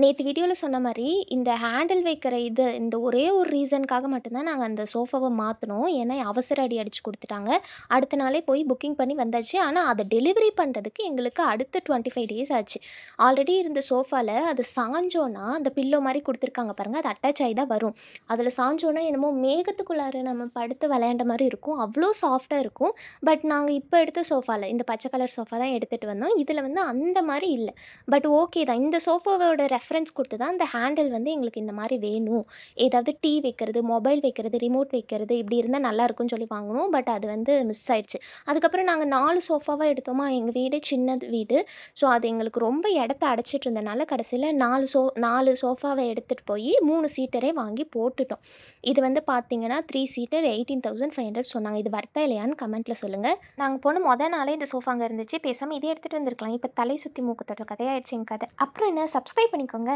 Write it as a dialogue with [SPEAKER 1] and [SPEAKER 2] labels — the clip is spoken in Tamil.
[SPEAKER 1] நேத்து வீடியோல சொன்ன மாரி, இந்த ஹேண்டில் வைக்கிற இந்த ஒரே ஒரு ரீசனுக்காக மட்டும் தான் நாங்க அந்த சோஃபாவ மாத்துனோம். ஏன்னா, அவசர அடி அடிச்சு குடுத்துட்டாங்க. அடுத்த நாளே போய் புக்கிங் பண்ணி வந்தாச்சு. ஆனா, அத டெலிவரி பண்றதுக்கு எங்களுக்கு அடுத்த 25 டேஸ் ஆச்சு. ஆல்ரெடி இருந்த சோஃபால அது சாஞ்சோன்னா, அந்த பில்லோ மாரி குடுத்துருக்காங்க பாருங்க, அது அட்டாச் ஆயி தான் வரும். அதுல சாஞ்சோன்னா என்னமோ மேகத்துக்குள்ளார நம்ம படுத்து விளையாண்ட மாரி இருக்கும். அவ்ளோ சாஃப்ட்டா இருக்கும். பட் நாங்க இப்ப எடுத்த சோஃபால, இந்த பச்சை கலர் சோஃபா தான் எடுத்துட்டு வந்தோம். இதுல வந்து அந்த மாரி இல்ல. பட் ஓகே தான். இந்த சோஃபாவோட ரெஃபரன்ஸ் குடுத்து தான் அந்த ஹேண்டில் வந்து எங்களுக்கு இந்த மாரி வேணும். ஏதாவது டீ வைக்கிறது, மொபைல் வைக்கிறது, ரிமோட் வைக்கிறது இப்படி இருந்தா நல்லாயிருக்கும்னு சொல்லி வாங்குனோம். பட் அது வந்து மிஸ் ஆயிடுச்சு. அதுக்கப்புறம் நாங்க 4 சோஃபாவா எடுத்தோமா, எங்க வீடே சின்ன வீடு. ஸோ அது எங்களுக்கு ரொம்ப இடத்த அடைச்சிட்டு இருந்தனால கடைசியில 4 சோஃபாவ எடுத்துட்டு போய் 3 சீட்டரே வாங்கி போட்டுட்டோம். இது வந்து பார்த்தீங்கன்னா 3 சீட்டர் 18,500 சொன்னாங்க. இது வர்த்தா இல்லையான்னு கமெண்ட்ல சொல்லுங்க. நாங்க போன நாளே இந்த சோஃபா அங்க இருந்துச்சு. பேசாம இதே எடுத்துட்டு வந்திருக்கலாம். இப்ப தலை சுத்தி மூக்கு தொட்ட கதையாயிடுச்சு எங்க கதை. அப்புறம் என்ன, சப்ஸ்கிரைப் பண்ணிக்கோங்க.